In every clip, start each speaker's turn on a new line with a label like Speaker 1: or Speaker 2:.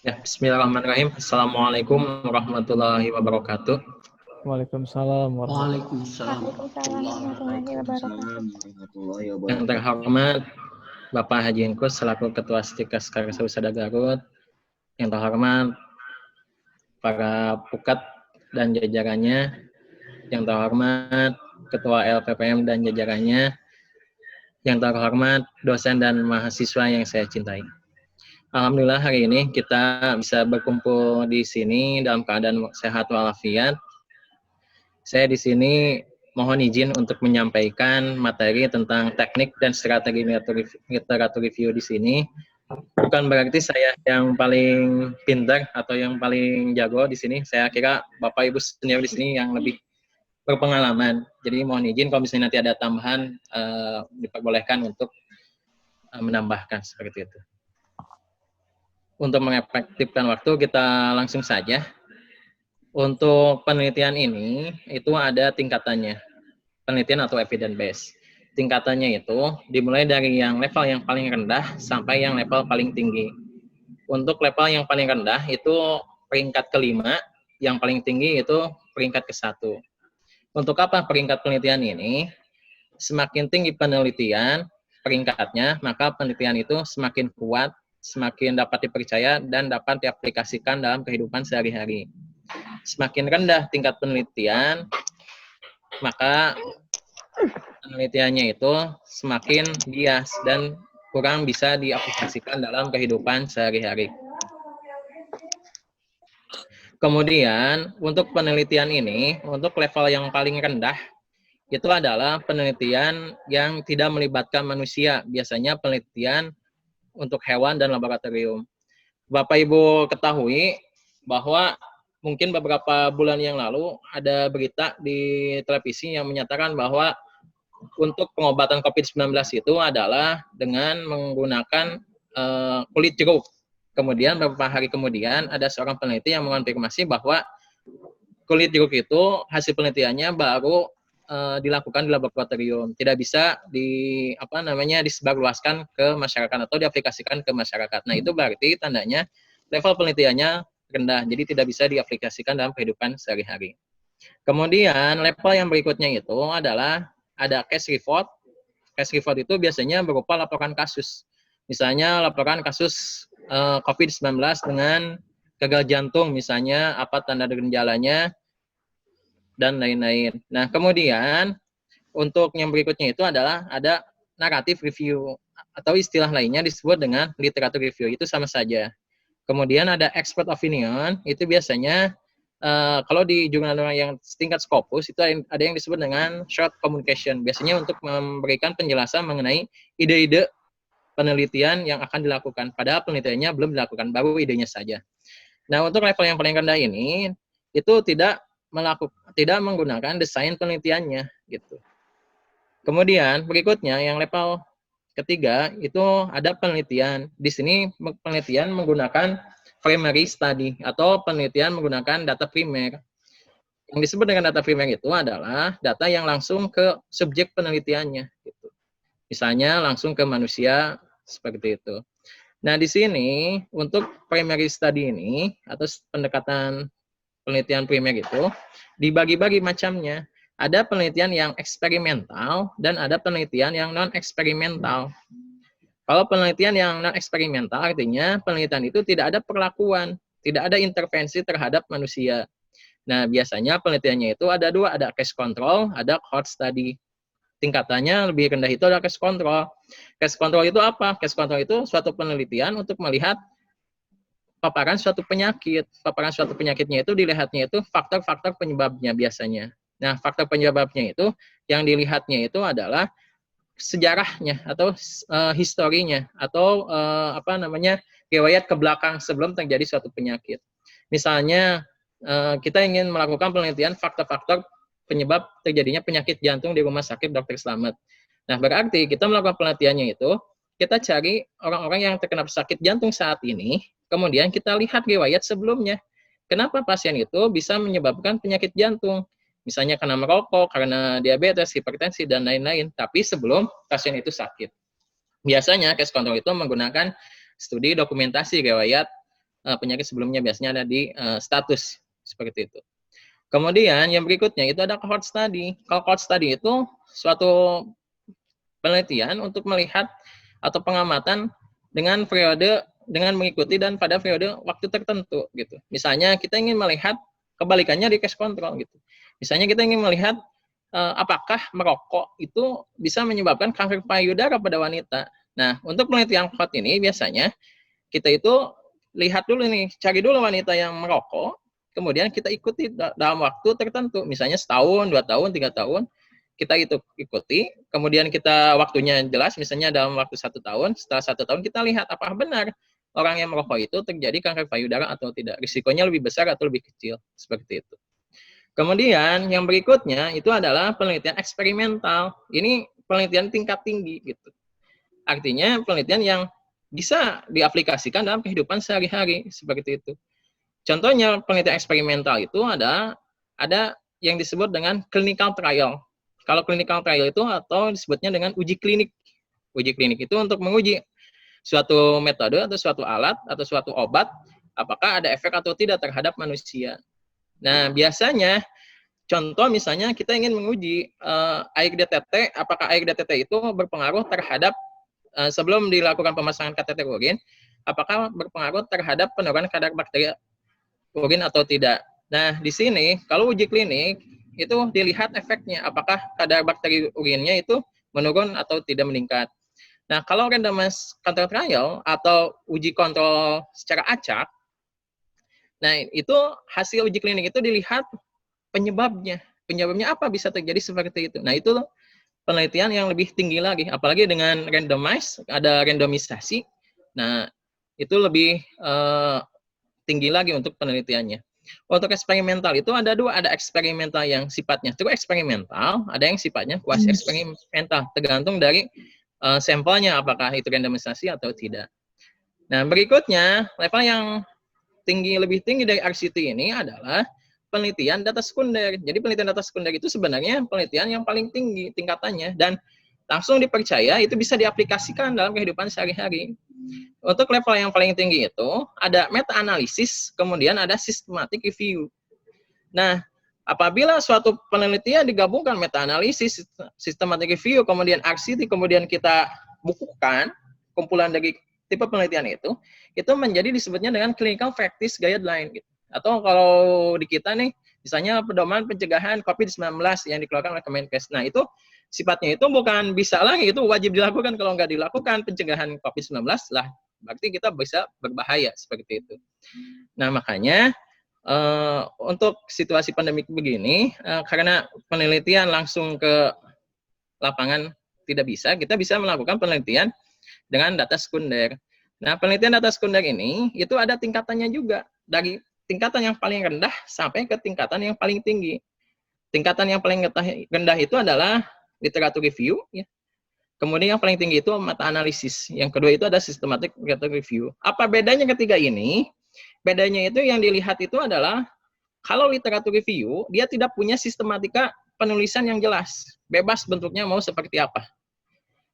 Speaker 1: Ya, Bismillahirrahmanirrahim. Assalamualaikum warahmatullahi wabarakatuh.
Speaker 2: Waalaikumsalam
Speaker 3: Waalaikumsalam
Speaker 4: Waalaikumsalam warahmatullahi wabarakatuh.
Speaker 3: warahmatullahi
Speaker 1: Yang
Speaker 3: wabarakatuh.
Speaker 1: terhormat Bapak Haji Engkus selaku Ketua Stikas Karsa Wisata Garut, yang terhormat para pukat dan jajarannya, yang terhormat Ketua LPPM dan jajarannya, yang terhormat dosen dan mahasiswa yang saya cintai. Alhamdulillah hari ini kita bisa berkumpul di sini dalam keadaan sehat walafiat. Saya di sini mohon izin untuk menyampaikan materi tentang teknik dan strategi literatur review di sini. Bukan berarti saya yang paling pintar atau yang paling jago di sini. Saya kira Bapak Ibu senior di sini yang lebih berpengalaman. Jadi mohon izin kalau misalnya nanti ada tambahan, diperbolehkan untuk menambahkan seperti itu. Untuk mengefektifkan waktu, kita langsung saja. Untuk penelitian ini, itu ada tingkatannya. Penelitian atau evidence base. Tingkatannya itu dimulai dari yang level yang paling rendah sampai yang level paling tinggi. Untuk level yang paling rendah itu peringkat kelima, yang paling tinggi itu peringkat ke-1. Untuk apa peringkat penelitian ini? Semakin tinggi penelitian peringkatnya, maka penelitian itu semakin kuat, semakin dapat dipercaya, dan dapat diaplikasikan dalam kehidupan sehari-hari. Semakin rendah tingkat penelitian, maka penelitiannya itu semakin bias dan kurang bisa diaplikasikan dalam kehidupan sehari-hari. Kemudian, untuk penelitian ini, untuk level yang paling rendah, itu adalah penelitian yang tidak melibatkan manusia. Biasanya penelitian untuk hewan dan laboratorium. Bapak Ibu ketahui bahwa mungkin beberapa bulan yang lalu ada berita di televisi yang menyatakan bahwa untuk pengobatan COVID-19 itu adalah dengan menggunakan kulit jeruk. Kemudian beberapa hari kemudian ada seorang peneliti yang mengonfirmasi bahwa kulit jeruk itu hasil penelitiannya baru dilakukan di laboratorium, tidak bisa disebarluaskan ke masyarakat atau diaplikasikan ke masyarakat. Nah, itu berarti tandanya level penelitiannya rendah, jadi tidak bisa diaplikasikan dalam kehidupan sehari-hari. Kemudian level yang berikutnya itu adalah ada case report. Case report itu biasanya berupa laporan kasus. Misalnya laporan kasus COVID-19 dengan gagal jantung, misalnya apa tanda gejalanya, dan lain-lain. Nah, kemudian untuk yang berikutnya itu adalah ada naratif review atau istilah lainnya disebut dengan literatur review, itu sama saja. Kemudian ada expert opinion, itu biasanya kalau di jurnal yang tingkat Scopus itu ada yang disebut dengan short communication, biasanya untuk memberikan penjelasan mengenai ide-ide penelitian yang akan dilakukan, padahal penelitiannya belum dilakukan, baru idenya saja. Nah, untuk level yang paling rendah ini itu tidak menggunakan desain penelitiannya gitu. Kemudian berikutnya yang level ketiga itu ada penelitian. Di sini penelitian menggunakan primary study atau penelitian menggunakan data primer. Yang disebut dengan data primer itu adalah data yang langsung ke subjek penelitiannya gitu. Misalnya langsung ke manusia seperti itu. Nah, di sini untuk primary study ini atau pendekatan penelitian primer itu dibagi-bagi macamnya. Ada penelitian yang eksperimental dan ada penelitian yang non-eksperimental. Kalau penelitian yang non-eksperimental artinya penelitian itu tidak ada perlakuan, tidak ada intervensi terhadap manusia. Nah, biasanya penelitiannya itu ada dua, ada case control, ada cohort study. Tingkatannya lebih rendah itu adalah case control. Case control itu apa? Case control itu suatu penelitian untuk melihat paparan suatu penyakit. Paparan suatu penyakitnya itu dilihatnya itu faktor-faktor penyebabnya biasanya. Nah, faktor penyebabnya itu yang dilihatnya itu adalah sejarahnya atau historinya atau riwayat ke belakang sebelum terjadi suatu penyakit. Misalnya kita ingin melakukan penelitian faktor-faktor penyebab terjadinya penyakit jantung di rumah sakit Dr. Slamet. Nah, berarti kita melakukan penelitiannya itu kita cari orang-orang yang terkena sakit jantung saat ini, kemudian kita lihat riwayat sebelumnya. Kenapa pasien itu bisa menyebabkan penyakit jantung? Misalnya karena merokok, karena diabetes, hipertensi, dan lain-lain. Tapi sebelum pasien itu sakit. Biasanya case control itu menggunakan studi dokumentasi riwayat penyakit sebelumnya biasanya ada di status seperti itu. Kemudian yang berikutnya itu ada cohort study. Cohort study itu suatu penelitian untuk melihat atau pengamatan dengan periode dengan mengikuti dan pada periode waktu tertentu gitu. Misalnya kita ingin melihat kebalikannya di case control gitu. Misalnya kita ingin melihat apakah merokok itu bisa menyebabkan kanker payudara pada wanita. Nah, untuk penelitian cohort ini biasanya kita itu lihat dulu nih, cari dulu wanita yang merokok, kemudian kita ikuti dalam waktu tertentu, misalnya setahun, 2 tahun, 3 tahun, kita itu ikuti, kemudian kita waktunya jelas, misalnya dalam waktu 1 tahun, setelah 1 tahun kita lihat apakah benar orang yang merokok itu terjadi kanker payudara atau tidak, risikonya lebih besar atau lebih kecil, seperti itu. Kemudian yang berikutnya itu adalah penelitian eksperimental. Ini penelitian tingkat tinggi gitu. Artinya penelitian yang bisa diaplikasikan dalam kehidupan sehari-hari seperti itu. Contohnya penelitian eksperimental itu ada yang disebut dengan clinical trial. Kalau clinical trial itu atau disebutnya dengan uji klinik. Uji klinik itu untuk menguji suatu metode atau suatu alat atau suatu obat apakah ada efek atau tidak terhadap manusia. Nah, biasanya contoh misalnya kita ingin menguji air DTT, apakah air DTT itu berpengaruh terhadap sebelum dilakukan pemasangan kateter urin, apakah berpengaruh terhadap penurunan kadar bakteri urin atau tidak. Nah, di sini kalau uji klinik itu dilihat efeknya, apakah kadar bakteri urinnya itu menurun atau tidak meningkat. Nah, kalau randomized control trial atau uji kontrol secara acak, nah itu hasil uji klinik itu dilihat penyebabnya. Penyebabnya apa bisa terjadi seperti itu. Nah, itu penelitian yang lebih tinggi lagi, apalagi dengan ada randomisasi. Nah, itu lebih tinggi lagi untuk penelitiannya. Untuk eksperimental itu ada dua, ada eksperimental yang sifatnya true eksperimental, ada yang sifatnya quasi eksperimental, tergantung dari sampelnya apakah itu randomisasi atau tidak. Nah, berikutnya level yang lebih tinggi dari RCT ini adalah penelitian data sekunder. Jadi penelitian data sekunder itu sebenarnya penelitian yang paling tinggi tingkatannya dan langsung dipercaya itu bisa diaplikasikan dalam kehidupan sehari-hari. Untuk level yang paling tinggi itu ada meta-analisis, kemudian ada systematic review. Nah, apabila suatu penelitian digabungkan meta-analisis, systematic review, kemudian RCT, kemudian kita bukukan kumpulan dari tipe penelitian itu menjadi disebutnya dengan clinical practice guideline. Gitu. Atau kalau di kita nih, misalnya pedoman pencegahan COVID-19 yang dikeluarkan oleh Kemenkes. Nah, itu sifatnya itu bukan bisa lagi, itu wajib dilakukan. Kalau nggak dilakukan pencegahan COVID-19 lah, berarti kita bisa berbahaya seperti itu. Nah, makanya untuk situasi pandemik begini, karena penelitian langsung ke lapangan tidak bisa, kita bisa melakukan penelitian dengan data sekunder. Nah, penelitian data sekunder ini itu ada tingkatannya juga, dari tingkatan yang paling rendah sampai ke tingkatan yang paling tinggi. Tingkatan yang paling rendah itu adalah literatur review, ya. Kemudian yang paling tinggi itu meta-analisis. Yang kedua itu ada systematic review. Apa bedanya ketiga ini? Bedanya itu yang dilihat itu adalah kalau literatur review, dia tidak punya sistematika penulisan yang jelas. Bebas bentuknya mau seperti apa.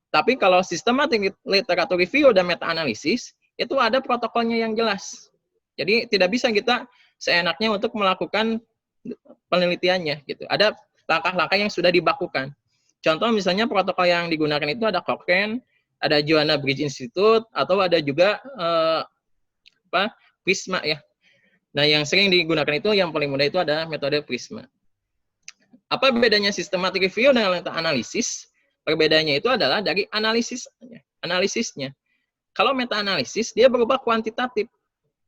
Speaker 1: Tapi kalau systematic literatur review dan meta-analisis, itu ada protokolnya yang jelas. Jadi tidak bisa kita seenaknya untuk melakukan penelitiannya. Gitu. Ada langkah-langkah yang sudah dibakukan. Contoh misalnya protokol yang digunakan itu ada Cochrane, ada Joanna Bridge Institute, atau ada juga Prisma ya. Nah, yang sering digunakan itu yang paling mudah itu ada metode Prisma. Apa bedanya systematic review dengan meta-analisis? Perbedaannya itu adalah dari analisisnya. Kalau meta-analisis dia berupa kuantitatif.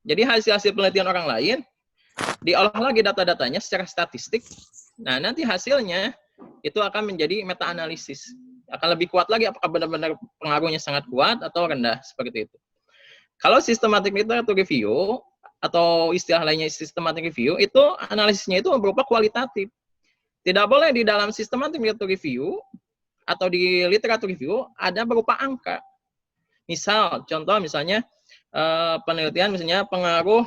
Speaker 1: Jadi hasil-hasil penelitian orang lain diolah lagi data-datanya secara statistik. Nah, nanti hasilnya itu akan menjadi meta-analisis. Akan lebih kuat lagi apakah benar-benar pengaruhnya sangat kuat atau rendah seperti itu. Kalau systematic literature review atau istilah lainnya systematic review itu analisisnya itu berupa kualitatif. Tidak boleh di dalam systematic literature review atau di literatur review ada berupa angka. Misal, contoh misalnya penelitian misalnya pengaruh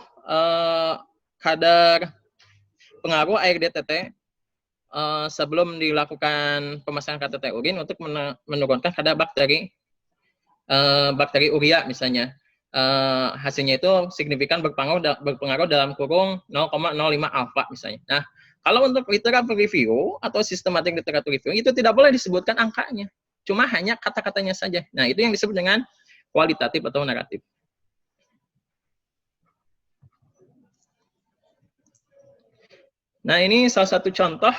Speaker 1: pengaruh air DTT sebelum dilakukan pemasangan kateter urin untuk menurunkan kadar bakteri urea misalnya. hasilnya itu signifikan berpengaruh dalam kurung 0,05 alfa misalnya. Nah, kalau untuk literatur review atau systematic literatur review itu tidak boleh disebutkan angkanya, cuma hanya kata-katanya saja. Nah, itu yang disebut dengan kualitatif atau naratif. Nah, ini salah satu contoh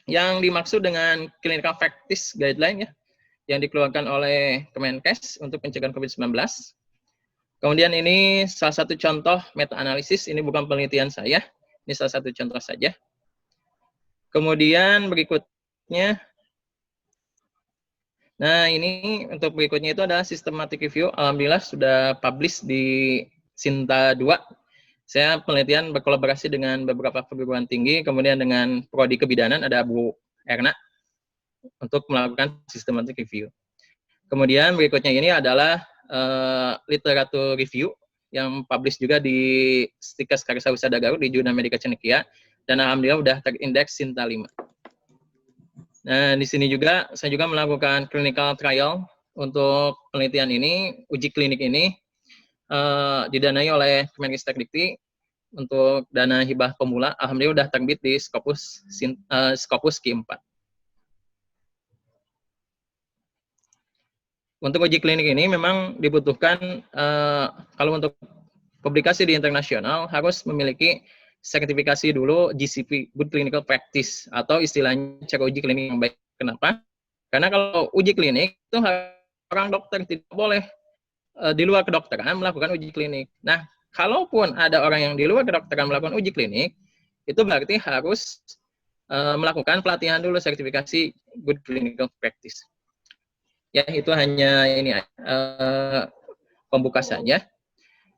Speaker 1: yang dimaksud dengan clinical practice guideline ya, yang dikeluarkan oleh Kemenkes untuk pencegahan COVID-19. Kemudian ini salah satu contoh meta-analisis, ini bukan penelitian saya, ini salah satu contoh saja. Kemudian berikutnya, nah ini untuk berikutnya itu adalah systematic review, alhamdulillah sudah publish di Sinta 2. Saya penelitian berkolaborasi dengan beberapa perguruan tinggi, kemudian dengan Prodi Kebidanan, ada Bu Erna, untuk melakukan systematic review. Kemudian berikutnya ini adalah literatur review, yang publish juga di Stikes Karya Wisata Garut, di Jurnal Medika Cendekia, dan alhamdulillah sudah terindeks Sinta 5. Nah, di sini juga, saya juga melakukan clinical trial untuk penelitian ini, uji klinik ini, didanai oleh Kemenkes-Dikti untuk dana hibah pemula, alhamdulillah sudah terbit di Scopus Q4. Untuk uji klinik ini memang dibutuhkan, kalau untuk publikasi di internasional harus memiliki sertifikasi dulu GCP, Good Clinical Practice, atau istilahnya cara uji klinik yang baik. Kenapa? Karena kalau uji klinik itu orang dokter tidak boleh di luar kedokteran melakukan uji klinik. Nah, kalaupun ada orang yang di luar kedokteran melakukan uji klinik, itu berarti harus melakukan pelatihan dulu, sertifikasi Good Clinical Practice. Ya, itu hanya ini pembuka saja.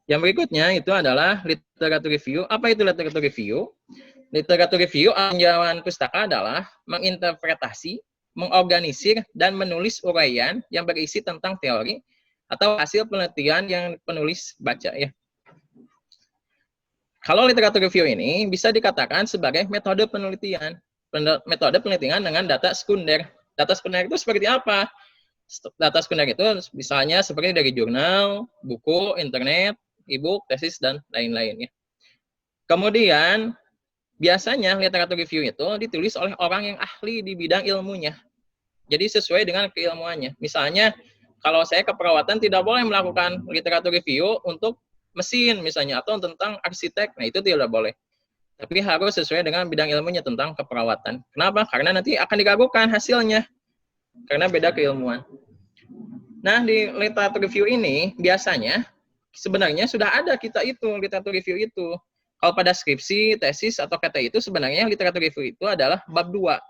Speaker 1: Yang berikutnya itu adalah literatur review. Apa itu literatur review? Literatur review tinjauan pustaka adalah menginterpretasi, mengorganisir, dan menulis uraian yang berisi tentang teori atau hasil penelitian yang penulis baca ya. Kalau literatur review ini bisa dikatakan sebagai metode penelitian. Metode penelitian dengan data sekunder. Data sekunder itu seperti apa? Data sekunder itu misalnya seperti dari jurnal, buku, internet, e-book, tesis, dan lain-lain ya. Kemudian biasanya literatur review itu ditulis oleh orang yang ahli di bidang ilmunya. Jadi sesuai dengan keilmuannya. Misalnya kalau saya keperawatan tidak boleh melakukan literatur review untuk mesin misalnya atau tentang arsitek. Nah, itu tidak boleh. Tapi harus sesuai dengan bidang ilmunya tentang keperawatan. Kenapa? Karena nanti akan diragukan hasilnya. Karena beda keilmuan. Nah, di literatur review ini biasanya sebenarnya sudah ada kita itu literatur review itu. Kalau pada skripsi, tesis, atau KT itu sebenarnya literatur review itu adalah bab 2.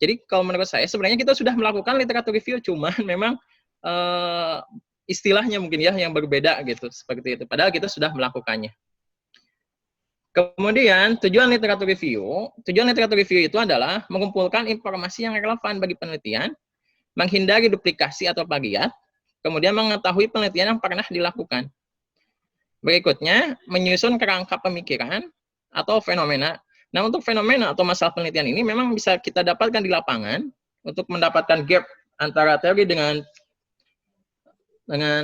Speaker 1: Jadi kalau menurut saya sebenarnya kita sudah melakukan literatur review, cuman memang istilahnya mungkin ya yang berbeda gitu, seperti itu. Padahal kita sudah melakukannya. Kemudian tujuan literatur review itu adalah mengumpulkan informasi yang relevan bagi penelitian, menghindari duplikasi atau plagiat, kemudian mengetahui penelitian yang pernah dilakukan. Berikutnya, menyusun kerangka pemikiran atau fenomena. Nah, untuk fenomena atau masalah penelitian ini memang bisa kita dapatkan di lapangan untuk mendapatkan gap antara teori dengan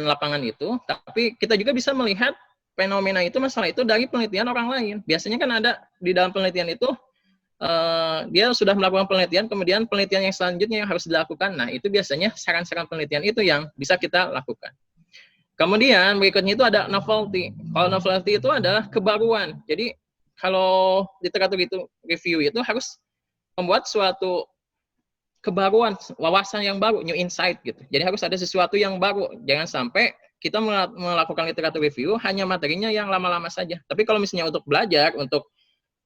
Speaker 1: lapangan itu, tapi kita juga bisa melihat fenomena itu, masalah itu dari penelitian orang lain. Biasanya kan ada di dalam penelitian itu, dia sudah melakukan penelitian, kemudian penelitian yang selanjutnya yang harus dilakukan. Nah, itu biasanya saran-saran penelitian itu yang bisa kita lakukan. Kemudian berikutnya itu ada novelty. Kalau novelty itu adalah kebaruan. Jadi kalau literatur itu review itu harus membuat suatu kebaruan, wawasan yang baru, new insight gitu. Jadi harus ada sesuatu yang baru. Jangan sampai kita melakukan literatur review hanya materinya yang lama-lama saja. Tapi kalau misalnya untuk belajar, untuk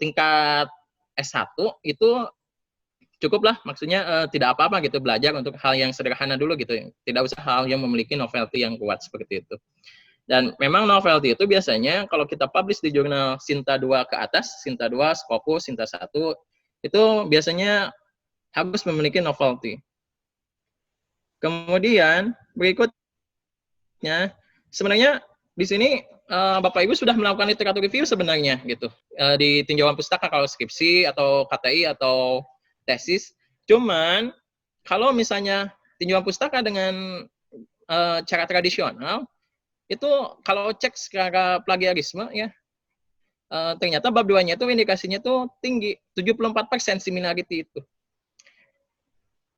Speaker 1: tingkat S1 itu cukuplah, maksudnya tidak apa-apa gitu belajar untuk hal yang sederhana dulu gitu. Tidak usah hal yang memiliki novelty yang kuat seperti itu. Dan memang novelty itu biasanya kalau kita publish di jurnal Sinta 2 ke atas, Sinta 2, Scopus, Sinta 1, itu biasanya harus memiliki novelty. Kemudian berikutnya, sebenarnya di sini Bapak Ibu sudah melakukan literatur review sebenarnya gitu. Di tinjauan pustaka kalau skripsi atau KTI atau tesis. Cuman kalau misalnya tinjauan pustaka dengan cara tradisional, itu kalau cek secara plagiarisme ya, ternyata bab 2-nya itu indikasinya itu tinggi, 74% similarity itu.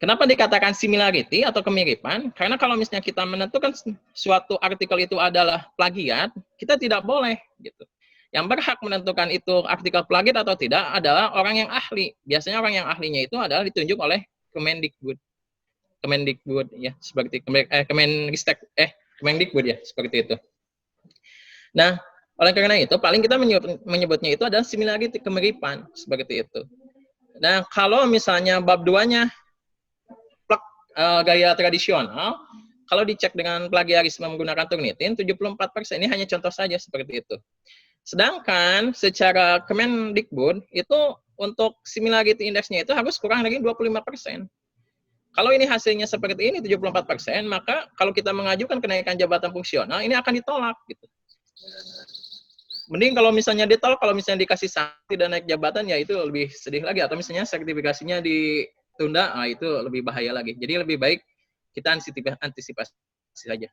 Speaker 1: Kenapa dikatakan similarity atau kemiripan? Karena kalau misalnya kita menentukan suatu artikel itu adalah plagiat, kita tidak boleh gitu. Yang berhak menentukan itu artikel plagiat atau tidak adalah orang yang ahli. Biasanya orang yang ahlinya itu adalah ditunjuk oleh Kemendikbud. Kemendikbud ya, seperti Kemenristek Kemendikbud ya, seperti itu. Nah, oleh karena itu paling kita menyebutnya itu adalah similarity, kemiripan, seperti itu. Nah, kalau misalnya bab 2-nya gaya tradisional, kalau dicek dengan plagiarisme menggunakan Turnitin, 74%, ini hanya contoh saja seperti itu. Sedangkan secara Kemendikbud, itu untuk similarity index-nya itu harus kurang dari 25%. Kalau ini hasilnya seperti ini, 74%, maka kalau kita mengajukan kenaikan jabatan fungsional, ini akan ditolak. Gitu. Mending kalau misalnya ditolak, kalau misalnya dikasih sanksi dan naik jabatan, ya itu lebih sedih lagi. Atau misalnya sertifikasinya ditunda, itu lebih bahaya lagi. Jadi lebih baik kita antisipasi saja.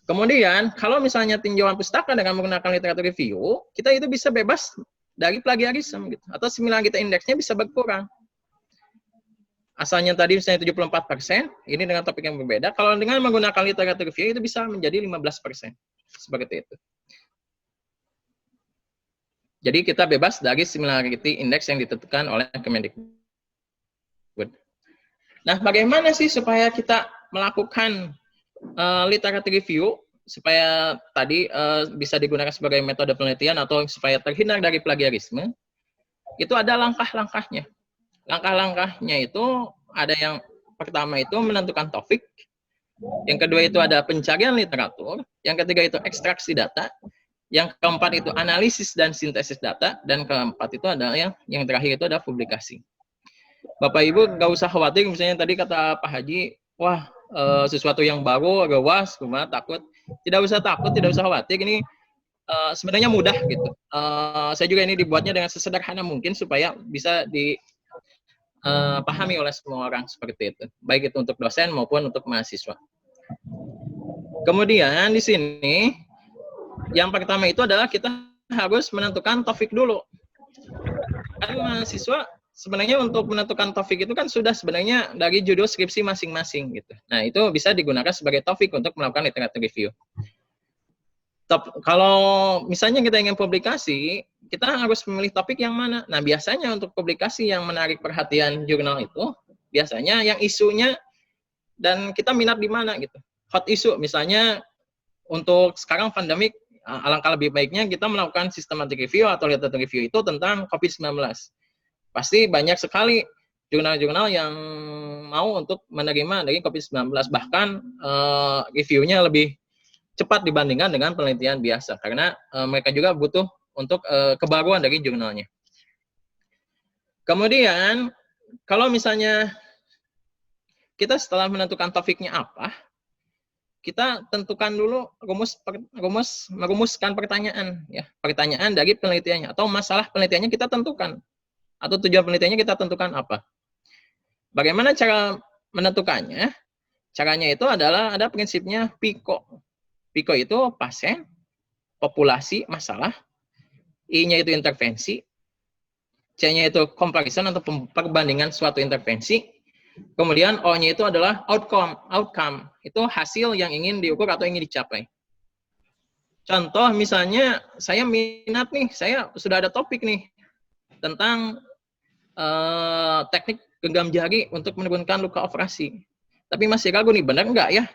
Speaker 1: Kemudian, kalau misalnya tinjauan pustaka dengan menggunakan literatur review, kita itu bisa bebas dari plagiarisme, gitu. Atau similarity index-nya bisa berkurang. Asalnya tadi misalnya 74%, ini dengan topik yang berbeda. Kalau dengan menggunakan literatur review, itu bisa menjadi 15%. Seperti itu. Jadi kita bebas dari similarity index yang ditentukan oleh Kemendikbud. Nah, bagaimana sih supaya kita melakukan literatur review supaya tadi bisa digunakan sebagai metode penelitian atau supaya terhindar dari plagiarisme? Itu ada langkah-langkahnya. Langkah-langkahnya itu ada yang pertama itu menentukan topik, yang kedua itu ada pencarian literatur, yang ketiga itu ekstraksi data, yang keempat itu analisis dan sintesis data, dan keempat itu adalah yang terakhir itu ada publikasi. Bapak Ibu nggak usah khawatir, misalnya tadi kata Pak Haji, wah sesuatu yang baru, gawas, cuma takut. Tidak usah takut, tidak usah khawatir. Ini sebenarnya mudah gitu. Saya juga ini dibuatnya dengan sesederhana mungkin supaya bisa dipahami oleh semua orang seperti itu. Baik itu untuk dosen maupun untuk mahasiswa. Kemudian di sini yang pertama itu adalah kita harus menentukan topik dulu. Kan mahasiswa sebenarnya untuk menentukan topik itu kan sudah sebenarnya dari judul skripsi masing-masing gitu. Nah, itu bisa digunakan sebagai topik untuk melakukan literatur review. Kalau misalnya kita ingin publikasi, kita harus memilih topik yang mana. Nah, biasanya untuk publikasi yang menarik perhatian jurnal itu, biasanya yang isunya dan kita minat di mana gitu. Hot issue misalnya untuk sekarang pandemik, alangkah lebih baiknya kita melakukan systematic review atau literatur review itu tentang COVID-19. Pasti banyak sekali jurnal-jurnal yang mau untuk menerima dari COVID-19. Bahkan reviewnya lebih cepat dibandingkan dengan penelitian biasa. Karena mereka juga butuh untuk kebaruan dari jurnalnya. Kemudian, kalau misalnya kita setelah menentukan topiknya apa, kita tentukan dulu merumuskan pertanyaan ya, pertanyaan dari penelitiannya atau masalah penelitiannya kita tentukan atau tujuan penelitiannya kita tentukan apa. Bagaimana cara menentukannya? Caranya itu adalah ada prinsipnya PICO. PICO itu pasien, populasi, masalah, I-nya itu intervensi, C-nya itu comparison atau perbandingan suatu intervensi. Kemudian O-nya itu adalah outcome. Itu hasil yang ingin diukur atau ingin dicapai. Contoh misalnya saya minat nih, saya sudah ada topik nih tentang teknik genggam jari untuk menurunkan luka operasi. Tapi masih ragu nih, benar nggak ya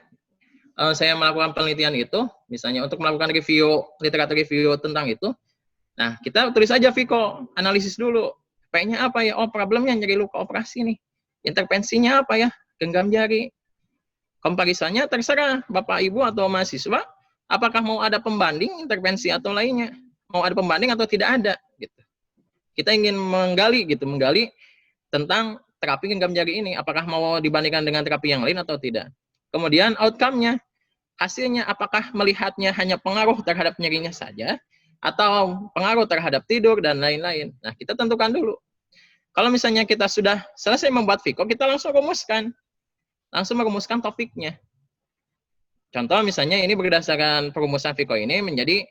Speaker 1: saya melakukan penelitian itu, misalnya untuk melakukan review, literatur review tentang itu. Nah, kita tulis aja Viko, analisis dulu. P-nya apa ya? Oh, problemnya nyeri luka operasi nih. Intervensinya apa ya? Genggam jari. Komparisonnya terserah Bapak Ibu atau mahasiswa, apakah mau ada pembanding intervensi atau lainnya? Mau ada pembanding atau tidak ada gitu. Kita ingin menggali tentang terapi genggam jari ini, apakah mau dibandingkan dengan terapi yang lain atau tidak. Kemudian outcome-nya, hasilnya apakah melihatnya hanya pengaruh terhadap nyerinya saja atau pengaruh terhadap tidur dan lain-lain. Nah, kita tentukan dulu. Kalau misalnya kita sudah selesai membuat Viko, kita langsung merumuskan topiknya. Contoh misalnya ini berdasarkan perumusan Viko ini menjadi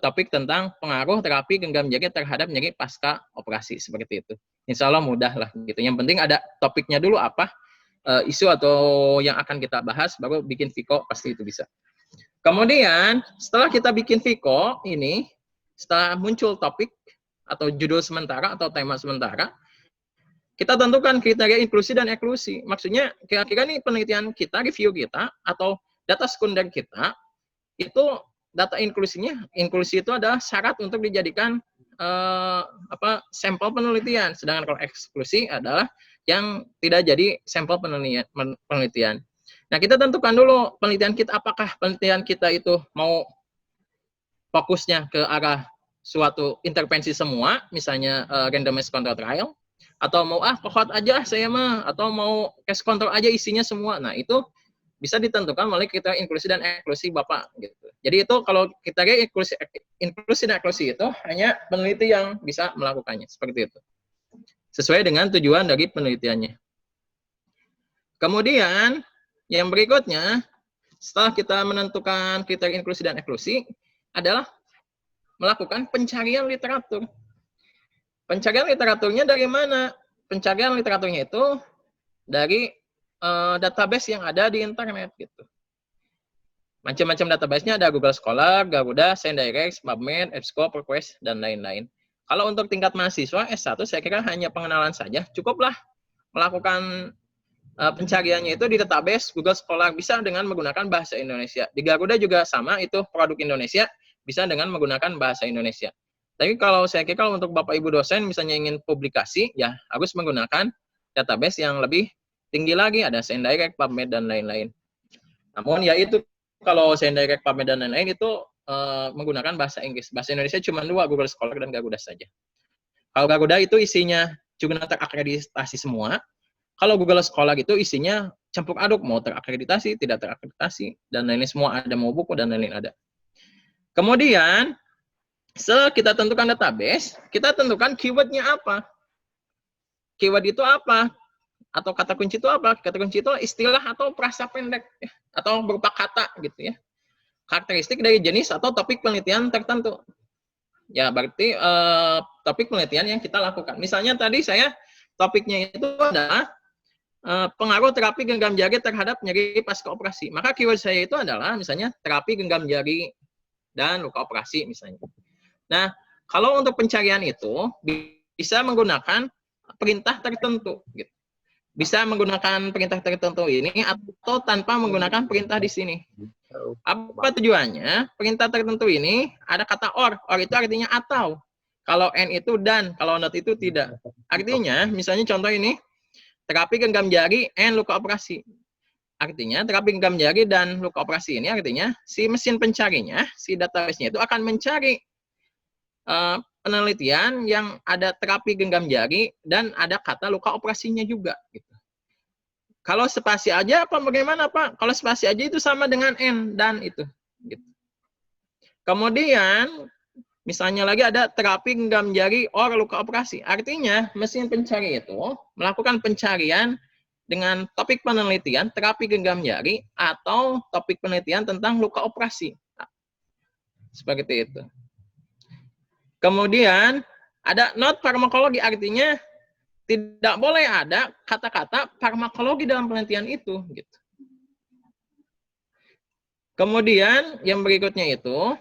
Speaker 1: topik tentang pengaruh terapi genggam jari terhadap nyeri pasca operasi, seperti itu. Insya Allah mudah lah gitu. Yang penting ada topiknya dulu apa, isu atau yang akan kita bahas, baru bikin Viko, pasti itu bisa. Kemudian setelah kita bikin Viko ini, setelah muncul topik atau judul sementara atau tema sementara, kita tentukan kriteria inklusi dan eksklusi. Maksudnya kira-kira nih penelitian kita, review kita, atau data sekunder kita, itu data inklusi itu adalah syarat untuk dijadikan sampel penelitian. Sedangkan kalau eksklusi adalah yang tidak jadi sampel penelitian. Nah, kita tentukan dulu penelitian kita, apakah penelitian kita itu mau fokusnya ke arah suatu intervensi semua, misalnya randomized control trial, atau mau cohort aja saya mah, atau mau case control aja isinya semua. Nah, itu bisa ditentukan melalui kriteria inklusi dan eksklusi Bapak gitu. Jadi itu kalau kriteria inklusi dan eksklusi itu hanya peneliti yang bisa melakukannya, seperti itu. Sesuai dengan tujuan dari penelitiannya. Kemudian yang berikutnya, setelah kita menentukan kriteria inklusi dan eksklusi, adalah melakukan pencarian literatur. Pencarian literaturnya dari mana? Pencarian literaturnya itu dari database yang ada di internet gitu. Macam-macam database-nya ada Google Scholar, Garuda, ScienDirect, PubMed, EBSCO, ProQuest, dan lain-lain. Kalau untuk tingkat mahasiswa S1, saya kira hanya pengenalan saja. Cukuplah melakukan pencariannya itu di database Google Scholar, bisa dengan menggunakan bahasa Indonesia. Di Garuda juga sama, itu produk Indonesia, bisa dengan menggunakan bahasa Indonesia. Tapi kalau saya kira kalau untuk Bapak Ibu dosen misalnya ingin publikasi, ya harus menggunakan database yang lebih tinggi lagi, ada ScienDirect, PubMed, dan lain-lain. Namun ya itu, kalau ScienDirect, PubMed, dan lain-lain itu menggunakan bahasa Inggris. Bahasa Indonesia cuma 2, Google Scholar dan Garuda saja. Kalau Garuda itu isinya juga terakreditasi semua. Kalau Google Scholar itu isinya campur aduk, mau terakreditasi, tidak terakreditasi, dan lain-lain semua ada, mau buku, dan lain-lain ada. Kemudian, setelah kita tentukan database, kita tentukan keyword-nya apa. Keyword itu apa? Atau kata kunci itu apa? Kata kunci itu istilah atau frasa pendek, ya, atau berupa kata gitu ya. Karakteristik dari jenis atau topik penelitian tertentu. Ya, berarti topik penelitian yang kita lakukan. Misalnya tadi saya topiknya itu adalah pengaruh terapi genggam jari terhadap nyeri pasca operasi. Maka keyword saya itu adalah misalnya terapi genggam jari dan luka operasi misalnya. Nah, kalau untuk pencarian itu bisa menggunakan perintah tertentu gitu. Bisa menggunakan perintah tertentu ini atau tanpa menggunakan perintah di sini. Apa tujuannya? Perintah tertentu ini ada kata or. Or itu artinya atau. Kalau and itu dan, kalau not itu tidak. Artinya, misalnya contoh ini, terapi genggam jari and luka operasi. Artinya, terapi genggam jari dan luka operasi ini artinya si mesin pencarinya, si database-nya itu akan mencari penelitian yang ada terapi genggam jari dan ada kata luka operasinya juga. Gitu. Kalau spasi aja apa bagaimana Pak? Kalau spasi aja itu sama dengan N dan itu. Gitu. Kemudian misalnya lagi ada terapi genggam jari or luka operasi. Artinya mesin pencari itu melakukan pencarian dengan topik penelitian terapi genggam jari atau topik penelitian tentang luka operasi. Nah, seperti itu. Kemudian ada not farmakologi, artinya tidak boleh ada kata-kata farmakologi dalam penelitian itu. Gitu. Kemudian yang berikutnya itu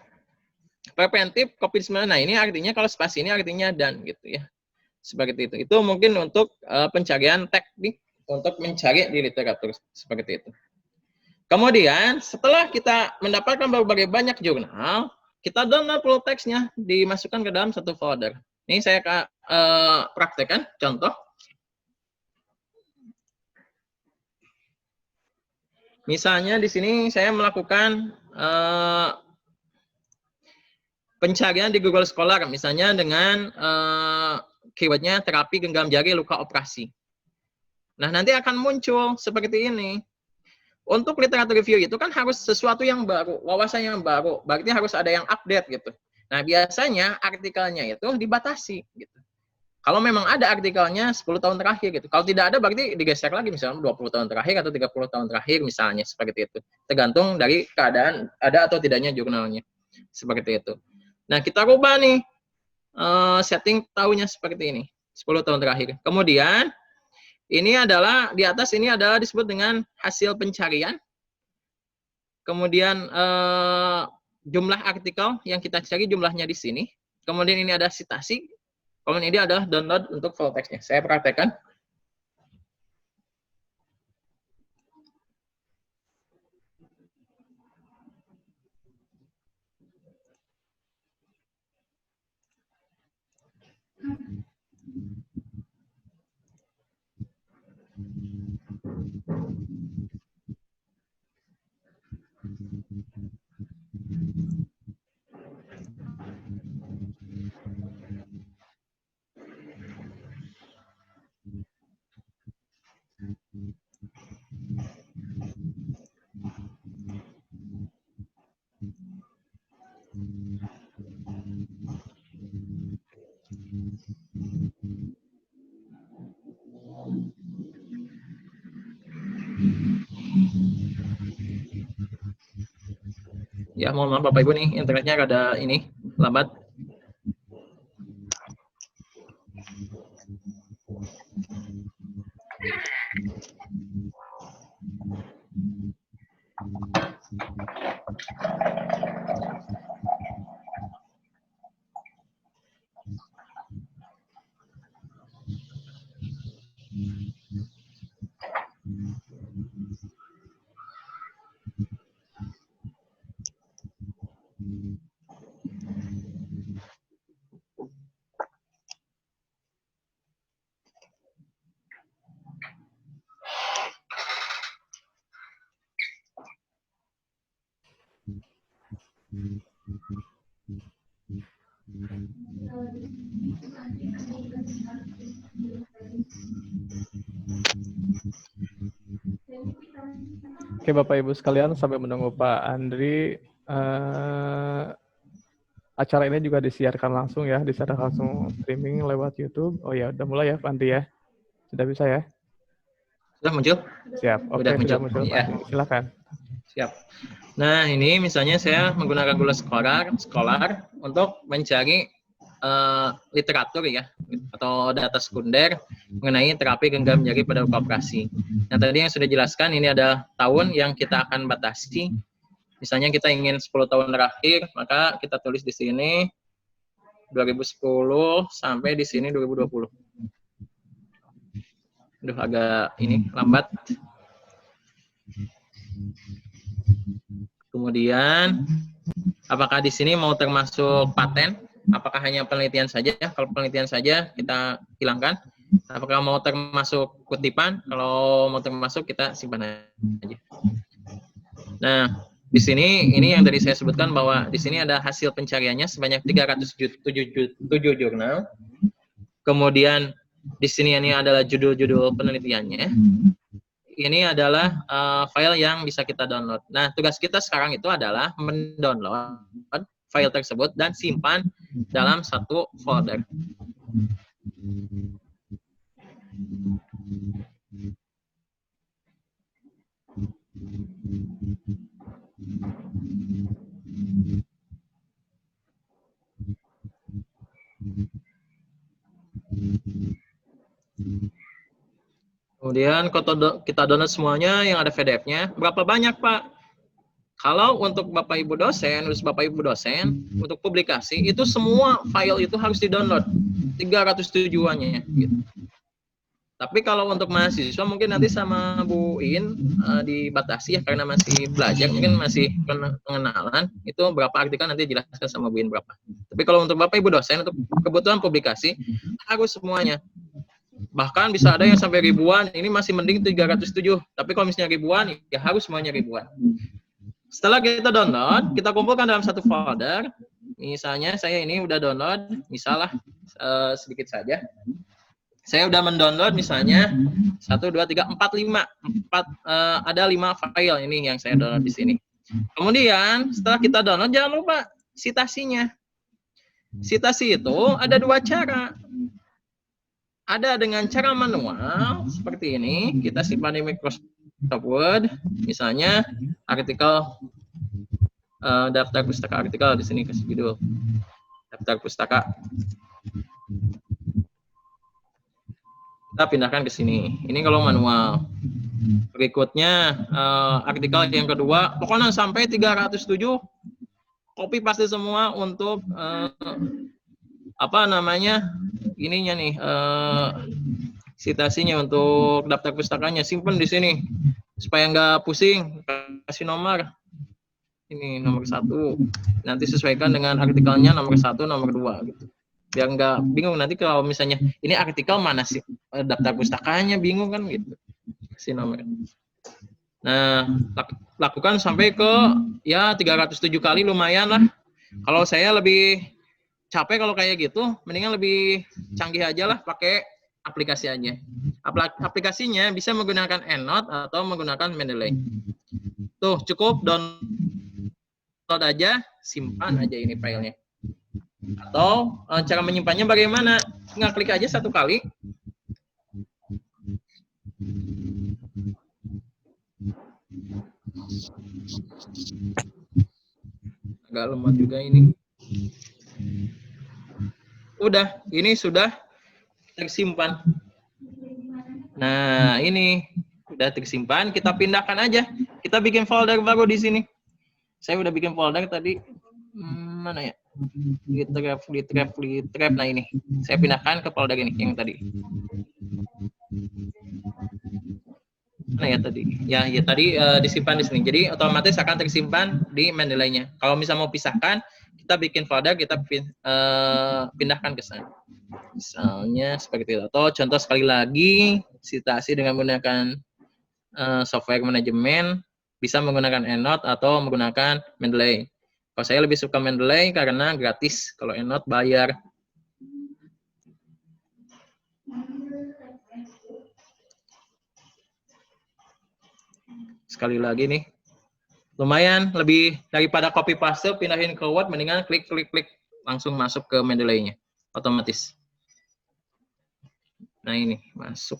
Speaker 1: preventif COVID-19. Nah ini artinya kalau spasi ini artinya dan gitu ya. Seperti itu. Itu mungkin untuk pencarian teknik untuk mencari di literatur seperti itu. Kemudian setelah kita mendapatkan berbagai banyak jurnal, kita download full text-nya, dimasukkan ke dalam satu folder. Ini saya praktekkan contoh. Misalnya di sini saya melakukan pencarian di Google Scholar, misalnya dengan keywordnya terapi genggam jari luka operasi. Nah, nanti akan muncul seperti ini. Untuk literatur review itu kan harus sesuatu yang baru, wawasan yang baru, berarti harus ada yang update gitu. Nah, biasanya artikelnya itu dibatasi gitu. Kalau memang ada artikelnya 10 tahun terakhir gitu. Kalau tidak ada berarti digeser lagi misalnya 20 tahun terakhir atau 30 tahun terakhir misalnya seperti itu. Tergantung dari keadaan ada atau tidaknya jurnalnya. Seperti itu. Nah, kita rubah nih setting tahunnya seperti ini. 10 tahun terakhir. Kemudian ini adalah di atas ini adalah disebut dengan hasil pencarian. Kemudian jumlah artikel yang kita cari jumlahnya di sini. Kemudian ini ada citasi. Kemudian ini adalah download untuk full text-nya. Saya praktekkan. Ya, mohon maaf Bapak Ibu nih, internetnya rada ini lambat.
Speaker 2: Oke Bapak Ibu sekalian, sambil menunggu Pak Andri, acara ini juga disiarkan langsung ya, disiarkan langsung streaming lewat YouTube. Oh ya, udah mulai ya Pak Andri ya? Sudah bisa ya?
Speaker 1: Sudah muncul?
Speaker 2: Siap, oke sudah muncul Pak Andri. Silakan.
Speaker 1: Siap. Nah, ini misalnya saya menggunakan Google Scholar untuk mencari literatur ya, atau data sekunder mengenai terapi genggam jari pada luka operasi. Nah, tadi yang sudah jelaskan, ini ada tahun yang kita akan batasi. Misalnya kita ingin 10 tahun terakhir, maka kita tulis di sini 2010 sampai di sini 2020. Aduh, agak ini lambat. Kemudian, apakah di sini mau termasuk paten? Apakah hanya penelitian saja? Kalau penelitian saja, kita hilangkan. Apakah mau termasuk kutipan? Kalau mau termasuk, kita simpan aja. Nah, di sini, ini yang tadi saya sebutkan bahwa di sini ada hasil pencariannya sebanyak 307 jurnal. Kemudian, di sini ini adalah judul-judul penelitiannya. Ini adalah file yang bisa kita download. Nah, tugas kita sekarang itu adalah mendownload file tersebut dan simpan dalam satu folder. Kemudian kita download semuanya yang ada PDF-nya. Berapa banyak, Pak? Kalau untuk Bapak Ibu dosen, untuk publikasi, itu semua file itu harus di-download. 307-annya. Gitu. Tapi kalau untuk mahasiswa, mungkin nanti sama Bu In dibatasi ya, karena masih belajar, mungkin masih pengenalan, itu berapa artikel nanti jelaskan sama Bu In berapa. Tapi kalau untuk Bapak Ibu dosen, untuk kebutuhan publikasi, harus semuanya. Bahkan bisa ada yang sampai ribuan, ini masih mending 307. Tapi kalau misalnya ribuan, ya harus semuanya ribuan. Setelah kita download, kita kumpulkan dalam satu folder. Misalnya saya ini udah download, misalnya sedikit saja. Saya udah mendownload misalnya 1, 2, 3, 4, 5. Ada 5 file ini yang saya download di sini. Kemudian setelah kita download, jangan lupa citasinya. Citasi itu ada 2 cara. ada dengan cara manual seperti ini, kita simpan di Microsoft Word, misalnya artikel daftar pustaka artikel, di sini kasih judul daftar pustaka. Kita pindahkan ke sini. Ini kalau manual. Berikutnya artikel yang kedua, pokoknya sampai 307 copy paste semua untuk apa namanya ininya nih citasinya untuk daftar pustakanya, simpan di sini supaya nggak pusing. Kasih nomor ini nomor 1, nanti sesuaikan dengan artikelnya nomor 1 nomor 2 gitu, biar nggak bingung nanti kalau misalnya ini artikel mana sih daftar pustakanya, bingung kan gitu. Kasih nomor. Nah, lakukan sampai ke ya 307 kali, lumayan lah. Kalau saya lebih capek kalau kayak gitu, mendingan lebih canggih aja lah, pakai aplikasi aja. Aplikasinya bisa menggunakan EndNote atau menggunakan Mendeley. Tuh, cukup download aja, simpan aja ini filenya. Atau cara menyimpannya bagaimana? Ngeklik aja 1 kali. Agak lemot juga ini. Udah, ini sudah tersimpan. Nah, ini udah tersimpan, kita pindahkan aja. Kita bikin folder baru di sini. Saya udah bikin folder tadi. Mana ya? Litref. Nah, ini. Saya pindahkan ke folder ini yang tadi. Nah ya tadi, ya tadi disimpan di sini. Jadi otomatis akan tersimpan di Mendeley-nya. Kalau misalnya mau pisahkan, kita bikin folder, kita pindahkan ke sana. Misalnya seperti itu. Atau contoh sekali lagi, citasi dengan menggunakan software manajemen, bisa menggunakan EndNote atau menggunakan Mendeley. Kalau saya lebih suka Mendeley karena gratis. Kalau EndNote bayar. Sekali lagi nih, lumayan lebih daripada copy paste pindahin ke Word, mendingan klik langsung masuk ke Mendeley-nya otomatis. Nah ini masuk.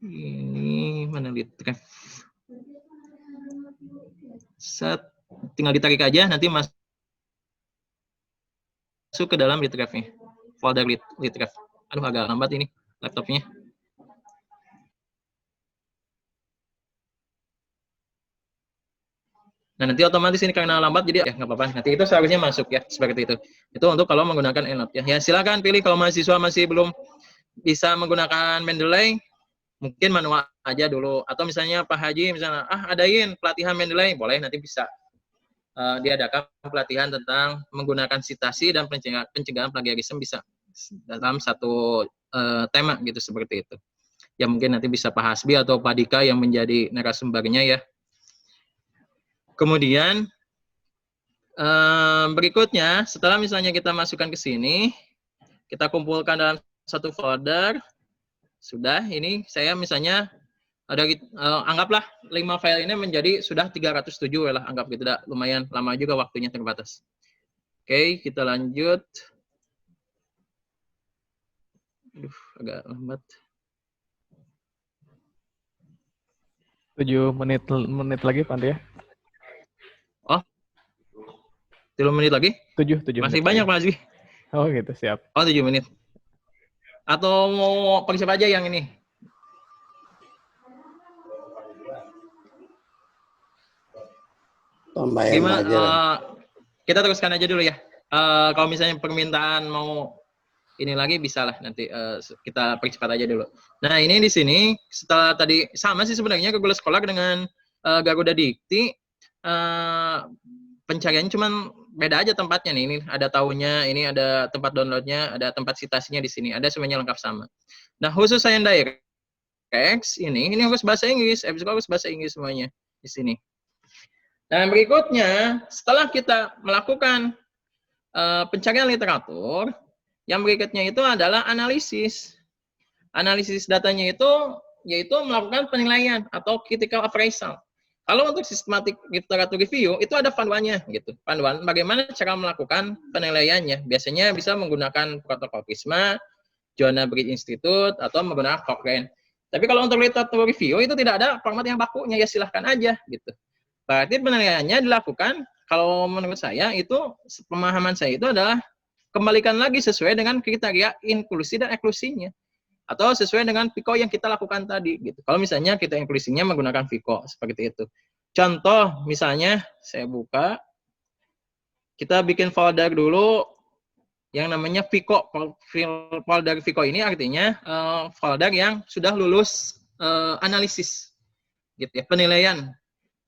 Speaker 1: Ini mana Litref? Set, tinggal ditarik aja, nanti masuk ke dalam Litref-nya, folder Litref. Aduh agak lambat ini laptopnya. Nah, nanti otomatis ini karena lambat, jadi ya nggak apa-apa. Nanti itu seharusnya masuk ya, seperti itu. Itu untuk kalau menggunakan EndNote ya. Ya silakan pilih kalau mahasiswa masih belum bisa menggunakan Mendeley, mungkin manual aja dulu. Atau misalnya Pak Haji, misalnya, adain pelatihan Mendeley, boleh nanti bisa diadakan pelatihan tentang menggunakan citasi dan pencegahan plagiarisme bisa dalam satu tema gitu, seperti itu. Ya mungkin nanti bisa Pak Hasbi atau Pak Dika yang menjadi narasumbernya ya. Kemudian berikutnya, setelah misalnya kita masukkan ke sini, kita kumpulkan dalam satu folder. Sudah, ini saya misalnya ada anggaplah 5 file ini menjadi sudah 307 lah, anggap gitu, lumayan lama juga waktunya, terbatas. Oke, kita lanjut. Aduh, agak lambat.
Speaker 2: 7 menit lagi, Pak ya.
Speaker 1: Oh, 7 menit lagi?
Speaker 2: 7
Speaker 1: Masih
Speaker 2: menit
Speaker 1: banyak,
Speaker 2: lagi.
Speaker 1: Pak Azwi.
Speaker 2: Oh gitu, siap.
Speaker 1: Oh, 7 menit. Atau mau persiap aja yang ini? Gimana? Kita teruskan aja dulu ya. Kalau misalnya permintaan mau ini lagi, bisa lah nanti kita percepat aja dulu. Nah ini di sini setelah tadi sama sih sebenarnya Google Scholar dengan Garuda Dikti, pencariannya cuman beda aja tempatnya nih. Ini ada tahunnya, ini ada tempat downloadnya, ada tempat citasinya di sini, ada semuanya lengkap sama. Nah khusus saya Direct ini harus bahasa Inggris, harus bahasa Inggris semuanya di sini. Nah berikutnya setelah kita melakukan pencarian literatur, yang berikutnya itu adalah analisis. Analisis datanya itu yaitu melakukan penilaian atau critical appraisal. Kalau untuk systematic literatur review itu ada panduannya gitu. Panduan bagaimana cara melakukan penilaiannya. Biasanya bisa menggunakan protokol PRISMA. Joanna Bridge Institute, atau menggunakan Cochrane. Tapi kalau untuk literatur review itu tidak ada format yang bakunya, ya silahkan aja gitu. Berarti penilaiannya dilakukan, kalau menurut saya itu, pemahaman saya itu adalah kembalikan lagi sesuai dengan kriteria inklusi dan eksklusinya. Atau sesuai dengan FICO yang kita lakukan tadi. Gitu. Kalau misalnya kita inklusinya menggunakan FICO, seperti itu. Contoh, misalnya saya buka, kita bikin folder dulu yang namanya FICO. Folder FICO ini artinya folder yang sudah lulus analisis, gitu ya, penilaian.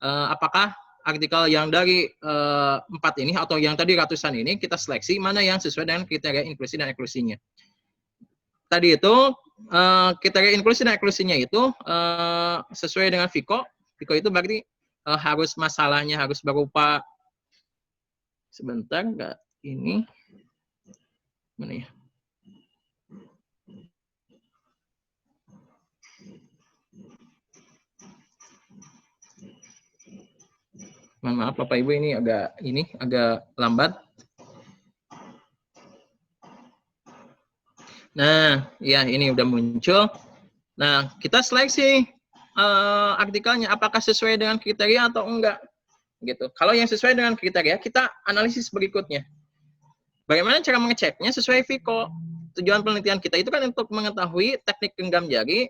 Speaker 1: Apakah artikel yang dari 4 ini atau yang tadi ratusan ini kita seleksi mana yang sesuai dengan kriteria inklusi dan eksklusinya. Tadi itu kriteria inklusi dan eksklusinya itu sesuai dengan FICO. FICO itu berarti harus masalahnya harus berupa, sebentar, enggak ini mana ya? Mohon maaf Bapak Ibu, ini agak lambat. Nah, ya ini udah muncul. Nah, kita seleksi artikelnya apakah sesuai dengan kriteria atau enggak. Gitu. Kalau yang sesuai dengan kriteria, kita analisis berikutnya. Bagaimana cara mengeceknya sesuai FICO? Tujuan penelitian kita itu kan untuk mengetahui teknik genggam jari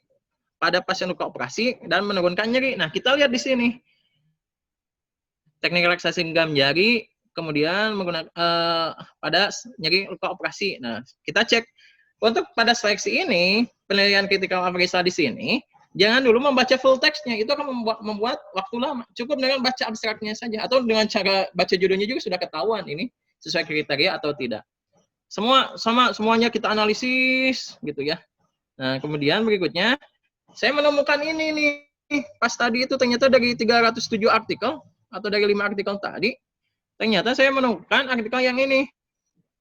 Speaker 1: pada pasien luka operasi dan menurunkan nyeri. Nah, kita lihat di sini. Teknik relaksasi genggam jari, kemudian menggunakan pada nyeri luka operasi. Nah, kita cek. Untuk pada seleksi ini, penilaian critical appraisal di sini, jangan dulu membaca full text-nya, itu akan membuat waktu lama. Cukup dengan baca abstraknya saja, atau dengan cara baca judulnya juga sudah ketahuan ini sesuai kriteria atau tidak. Semuanya kita analisis, gitu ya. Nah, kemudian berikutnya, saya menemukan ini nih, pas tadi itu ternyata dari 307 artikel, atau dari 5 artikel tadi, ternyata saya menemukan artikel yang ini.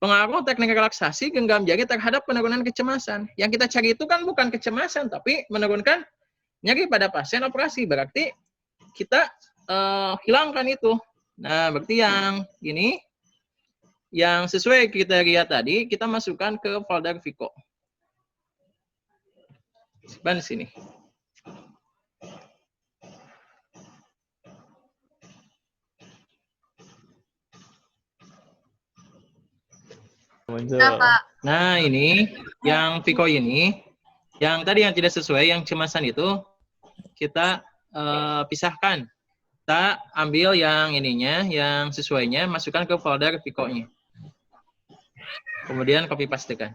Speaker 1: Pengaruh teknik relaksasi genggam jari terhadap penurunan kecemasan. Yang kita cari itu kan bukan kecemasan, tapi menurunkan nyeri pada pasien operasi. Berarti kita hilangkan itu. Nah, berarti yang ini, yang sesuai kriteria tadi, kita masukkan ke folder FICO. Simpan di sini. Nah, ini yang FICO ini, yang tadi yang tidak sesuai, yang kecemasan itu, kita pisahkan. Kita ambil yang ininya, yang sesuainya, masukkan ke folder FICO-nya. Kemudian copy pastekan.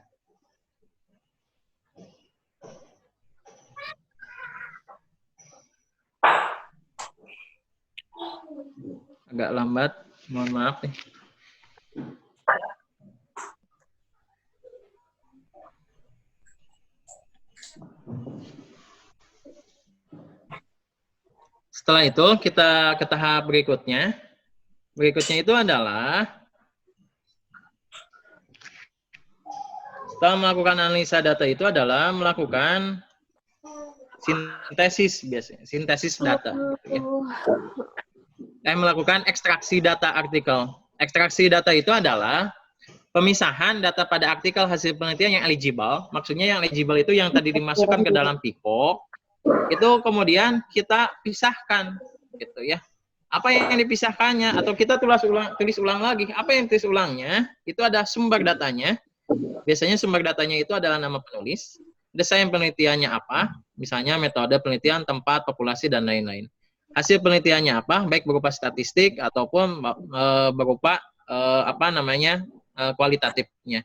Speaker 1: Agak lambat, mohon maaf nih. Setelah itu kita ke tahap berikutnya. Berikutnya itu adalah setelah melakukan analisa data itu adalah melakukan sintesis biasanya, sintesis data. Gitu ya. Melakukan ekstraksi data artikel. Ekstraksi data itu adalah pemisahan data pada artikel hasil penelitian yang eligible. Maksudnya yang eligible itu yang tadi dimasukkan ke dalam FICO. Itu kemudian kita pisahkan, gitu ya. Apa yang dipisahkannya atau kita tulis ulang lagi. Apa yang tulis ulangnya? Itu ada sumber datanya. Biasanya sumber datanya itu adalah nama penulis, desain penelitiannya apa, misalnya metode penelitian, tempat, populasi dan lain-lain. Hasil penelitiannya apa, baik berupa statistik ataupun berupa kualitatifnya.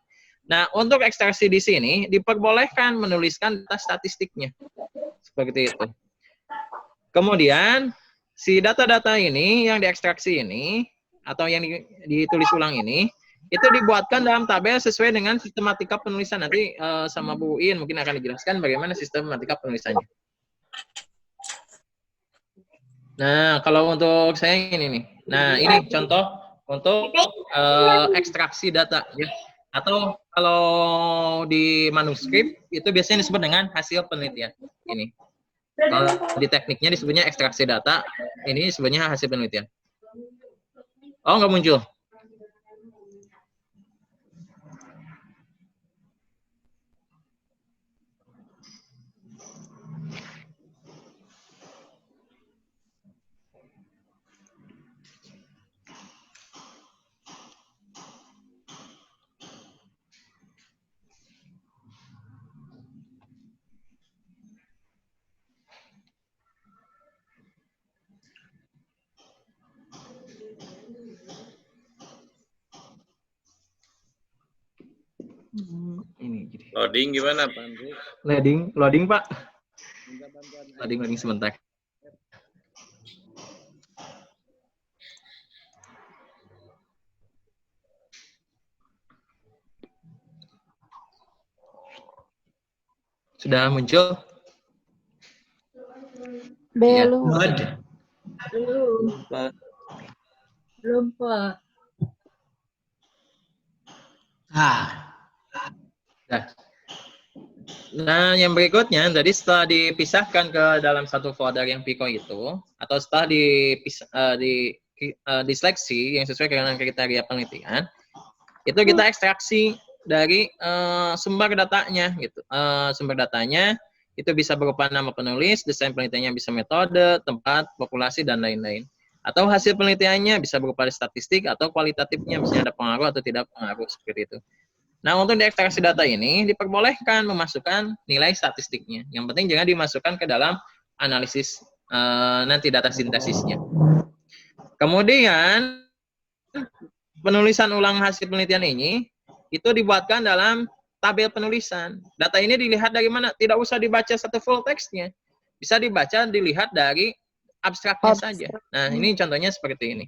Speaker 1: Nah, untuk ekstraksi di sini diperbolehkan menuliskan data statistiknya. Seperti itu. Kemudian, si data-data ini yang diekstraksi ini, atau yang ditulis ulang ini, itu dibuatkan dalam tabel sesuai dengan sistematika penulisan. Nanti sama Bu In mungkin akan dijelaskan bagaimana sistematika penulisannya. Nah, kalau untuk saya ini nih. Nah, ini contoh untuk ekstraksi data. Ya. Atau kalau di manuskrip, itu biasanya disebut dengan hasil penelitian. Ini. Kalau di tekniknya disebutnya ekstraksi data, ini disebutnya hasil penelitian. Oh, nggak muncul. Ini jadi.
Speaker 3: Loading gimana, Pak Andri?
Speaker 1: Loading Pak. Loading sebentar. Sudah muncul?
Speaker 4: Belum.
Speaker 1: Ya.
Speaker 5: Belum,
Speaker 1: Pak.
Speaker 5: belum Pak.
Speaker 1: Nah, yang berikutnya, tadi setelah dipisahkan ke dalam satu folder yang Pico itu, atau setelah diseleksi yang sesuai dengan kriteria penelitian, itu kita ekstraksi dari sumber datanya, gitu. Sumber datanya itu bisa berupa nama penulis, desain penelitiannya bisa metode, tempat, populasi, dan lain-lain. Atau hasil penelitiannya bisa berupa statistik atau kualitatifnya, misalnya ada pengaruh atau tidak pengaruh, seperti itu. Nah, untuk diekstraksi data ini, diperbolehkan memasukkan nilai statistiknya. Yang penting jangan dimasukkan ke dalam analisis nanti data sintesisnya. Kemudian, penulisan ulang hasil penelitian ini, itu dibuatkan dalam tabel penulisan. Data ini dilihat dari mana? Tidak usah dibaca satu full teksnya. Bisa dibaca, dilihat dari abstraknya saja. Nah, ini contohnya seperti ini.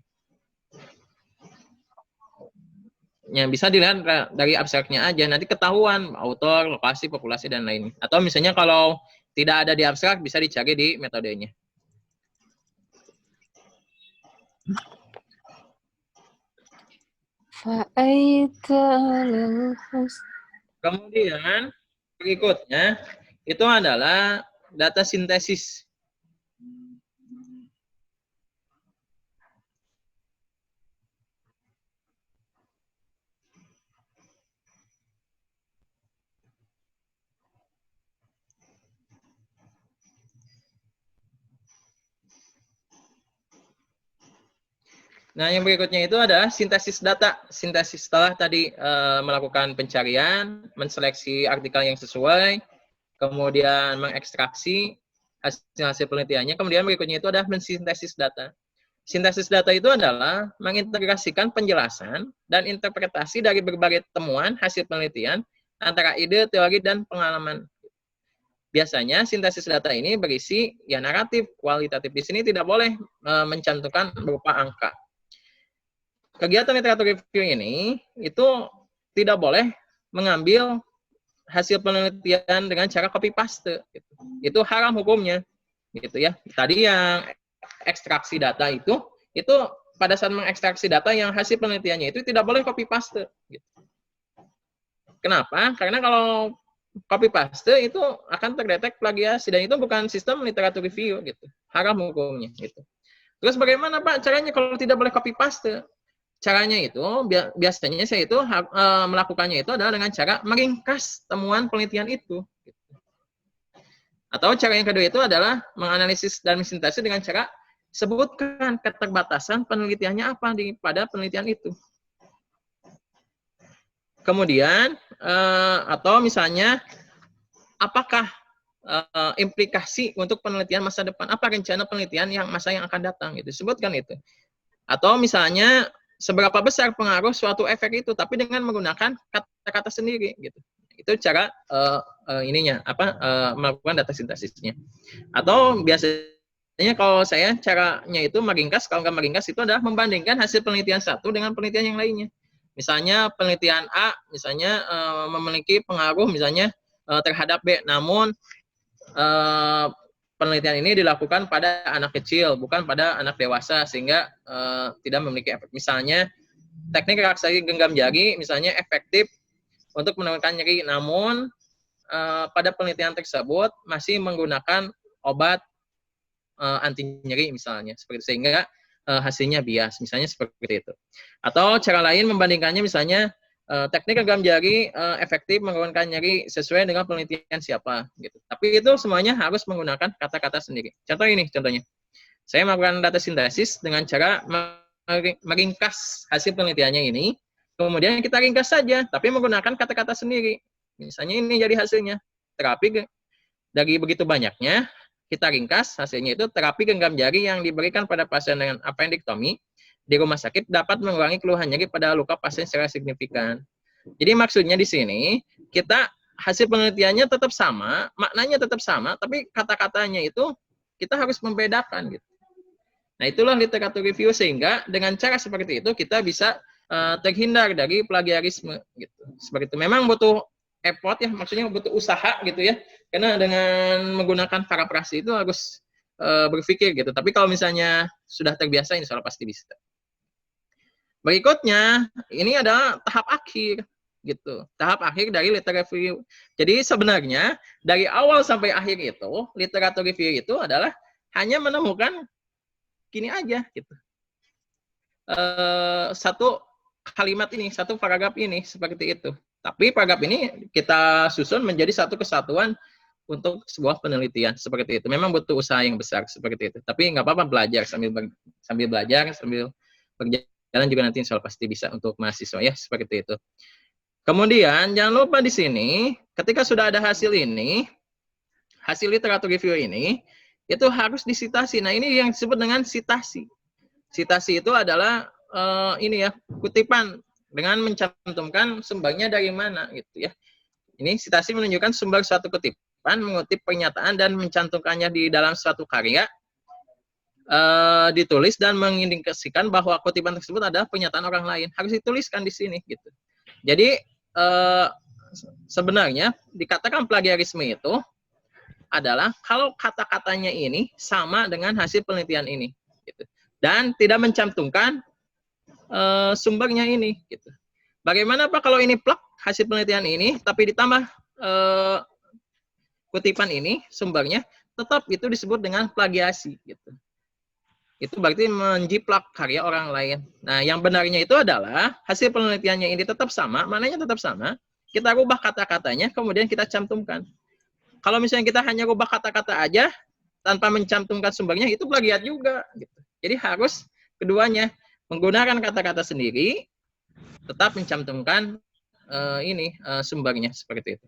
Speaker 1: Yang bisa dilihat dari abstraknya aja, nanti ketahuan autor, lokasi, populasi, dan lain. Atau misalnya kalau tidak ada di abstrak, bisa dicari di metodenya. Kemudian berikutnya itu adalah data sintesis. Nah, yang berikutnya itu adalah sintesis data. Sintesis setelah tadi melakukan pencarian, menseleksi artikel yang sesuai, kemudian mengekstraksi hasil penelitiannya, kemudian berikutnya itu adalah mensintesis data. Sintesis data itu adalah mengintegrasikan penjelasan dan interpretasi dari berbagai temuan hasil penelitian antara ide, teori, dan pengalaman. Biasanya sintesis data ini berisi ya naratif, kualitatif. Di sini tidak boleh mencantumkan berupa angka. Kegiatan literatur review ini itu tidak boleh mengambil hasil penelitian dengan cara copy paste. Itu haram hukumnya, gitu ya. Tadi yang ekstraksi data itu pada saat mengekstraksi data yang hasil penelitiannya itu tidak boleh copy paste. Gitu. Kenapa? Karena kalau copy paste itu akan terdetek plagiasi dan itu bukan sistem literatur review, gitu. Haram hukumnya, gitu. Terus bagaimana Pak caranya kalau tidak boleh copy paste? Caranya itu, biasanya saya itu melakukannya itu adalah dengan cara meringkas temuan penelitian itu. Atau cara yang kedua itu adalah menganalisis dan mensintesis dengan cara sebutkan keterbatasan penelitiannya apa pada penelitian itu. Kemudian, atau misalnya, apakah implikasi untuk penelitian masa depan? Apa rencana penelitian yang akan datang? Gitu. Sebutkan itu. Atau misalnya, seberapa besar pengaruh suatu efek itu, tapi dengan menggunakan kata-kata sendiri, gitu. Itu cara melakukan data sintesisnya. Atau biasanya kalau saya caranya itu meringkas, kalau nggak meringkas itu adalah membandingkan hasil penelitian satu dengan penelitian yang lainnya. Misalnya penelitian A, misalnya memiliki pengaruh misalnya terhadap B, namun penelitian ini dilakukan pada anak kecil, bukan pada anak dewasa, sehingga tidak memiliki efek. Misalnya, teknik relaksasi genggam jari, misalnya efektif untuk menurunkan nyeri, namun pada penelitian tersebut masih menggunakan obat anti nyeri, misalnya. Sehingga hasilnya bias, misalnya seperti itu. Atau cara lain membandingkannya, misalnya, teknik genggam jari efektif menurunkan nyeri sesuai dengan penelitian siapa, gitu. Tapi itu semuanya harus menggunakan kata-kata sendiri. Contoh ini, contohnya. Saya melakukan data sintesis dengan cara meringkas hasil penelitiannya ini, kemudian kita ringkas saja, tapi menggunakan kata-kata sendiri. Misalnya ini jadi hasilnya. Terapi dari begitu banyaknya, kita ringkas hasilnya itu terapi genggam jari yang diberikan pada pasien dengan appendektomi di rumah sakit dapat mengurangi keluhan nyeri pada luka pasien secara signifikan. Jadi maksudnya di sini kita hasil penelitiannya tetap sama, maknanya tetap sama, tapi kata-katanya itu kita harus membedakan gitu. Nah, itulah literatur review, sehingga dengan cara seperti itu kita bisa terhindar dari plagiarisme gitu. Seperti itu. Memang butuh effort ya, maksudnya butuh usaha gitu ya. Karena dengan menggunakan parafrasi itu harus berpikir gitu. Tapi kalau misalnya sudah terbiasa, insya Allah pasti bisa. Berikutnya, ini adalah tahap akhir gitu. Tahap akhir dari literatur review. Jadi sebenarnya dari awal sampai akhir itu, literatur review itu adalah hanya menemukan gini aja gitu. Satu kalimat ini, satu paragraf ini, seperti itu. Tapi paragraf ini kita susun menjadi satu kesatuan untuk sebuah penelitian, seperti itu. Memang butuh usaha yang besar, seperti itu. Tapi nggak apa-apa, belajar sambil belajar, sambil berjalan juga nanti insya Allah pasti bisa untuk mahasiswa ya, seperti itu. Kemudian jangan lupa di sini, ketika sudah ada hasil ini, hasil literatur review ini, itu harus disitasi. Nah, ini yang disebut dengan sitasi. Sitasi itu adalah ini ya, kutipan dengan mencantumkan sumbernya dari mana gitu ya. Ini sitasi menunjukkan sumber suatu kutipan, mengutip pernyataan dan mencantumkannya di dalam suatu karya, ditulis dan mengindikasikan bahwa kutipan tersebut adalah pernyataan orang lain. Harus dituliskan di sini gitu. Jadi sebenarnya dikatakan plagiarisme itu adalah kalau kata-katanya ini sama dengan hasil penelitian ini gitu. Dan tidak mencantumkan sumbernya ini gitu. Bagaimana Pak kalau ini plak hasil penelitian ini tapi ditambah kutipan ini sumbernya, tetap itu disebut dengan plagiasi gitu. Itu berarti menjiplak karya orang lain. Nah, yang benarnya itu adalah hasil penelitiannya ini tetap sama, maknanya tetap sama, kita rubah kata-katanya kemudian kita cantumkan. Kalau misalnya kita hanya rubah kata-kata aja tanpa mencantumkan sumbernya, itu plagiat juga gitu. Jadi harus keduanya, menggunakan kata-kata sendiri, tetap mencantumkan sumbernya, seperti itu.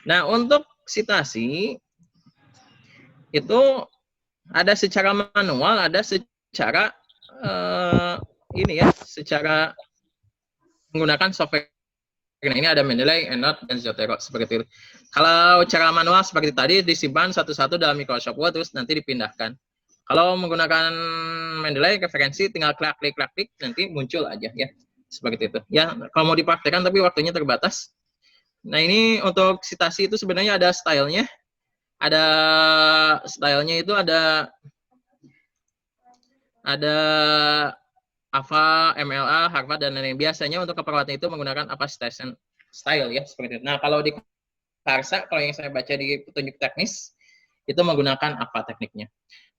Speaker 1: Nah, untuk sitasi itu ada secara manual, ada secara secara menggunakan software. Nah, ini ada Mendeley, EndNote, dan Zotero, seperti itu. Kalau cara manual seperti tadi, disimpan satu-satu dalam Microsoft Word, terus nanti dipindahkan. Kalau menggunakan Mendeley, referensi, tinggal klik, nanti muncul aja ya. Seperti itu. Ya, kalau mau dipraktekkan tapi waktunya terbatas. Nah, ini untuk sitasi itu sebenarnya ada stylenya. Ada stylenya itu ada AVA, MLA, Harvard, dan lain-lain. Biasanya untuk keperluan itu menggunakan AVA style ya, seperti itu. Nah, kalau di Karsa, kalau yang saya baca di petunjuk teknis, itu menggunakan AVA tekniknya.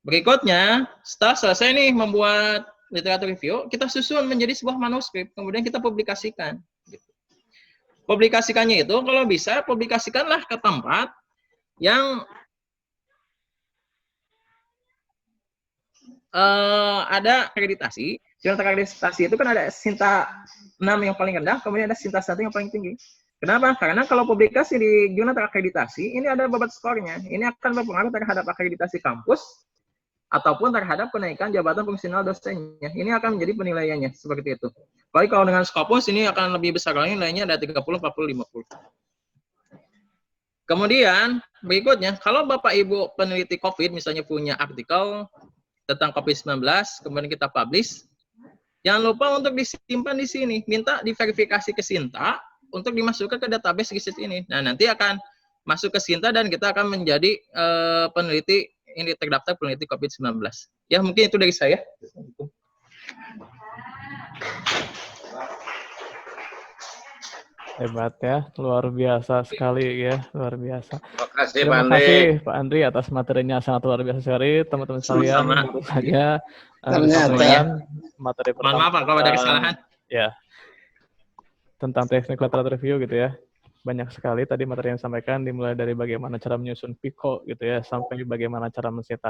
Speaker 1: Berikutnya, setelah selesai nih membuat literatur review, kita susun menjadi sebuah manuskrip, kemudian kita publikasikan. Publikasikannya itu, kalau bisa, publikasikanlah ke tempat yang ada akreditasi. Jurnal akreditasi itu kan ada Sinta 6 yang paling rendah, kemudian ada Sinta 1 yang paling tinggi. Kenapa? Karena kalau publikasi di jurnal akreditasi, ini ada bobot skornya. Ini akan berpengaruh terhadap akreditasi kampus, ataupun terhadap kenaikan jabatan fungsional dosennya. Ini akan menjadi penilaiannya, seperti itu. Baik kalau dengan Scopus, ini akan lebih besar lagi, nilainya ada 30, 40, 50. Kemudian, berikutnya, kalau Bapak Ibu peneliti COVID, misalnya punya artikel tentang COVID-19, kemudian kita publish, jangan lupa untuk disimpan di sini. Minta diverifikasi ke Sinta untuk dimasukkan ke database research ini. Nah, nanti akan masuk ke Sinta dan kita akan menjadi peneliti, ini terdaftar peneliti COVID-19. Ya, mungkin itu dari saya.
Speaker 2: Hebat ya, luar biasa sekali ya, luar biasa.
Speaker 3: Terima kasih
Speaker 2: Terima kasih Pak Andri atas materinya, sangat luar biasa sekali. Teman-teman sekalian, tentu saja materi pertama.
Speaker 1: Mohon maaf Pak, kalau ada kesalahan.
Speaker 2: Ya, tentang teknik literatur review gitu ya. Banyak sekali tadi materi yang disampaikan, dimulai dari bagaimana cara menyusun PICO gitu ya, sampai bagaimana cara mensitasi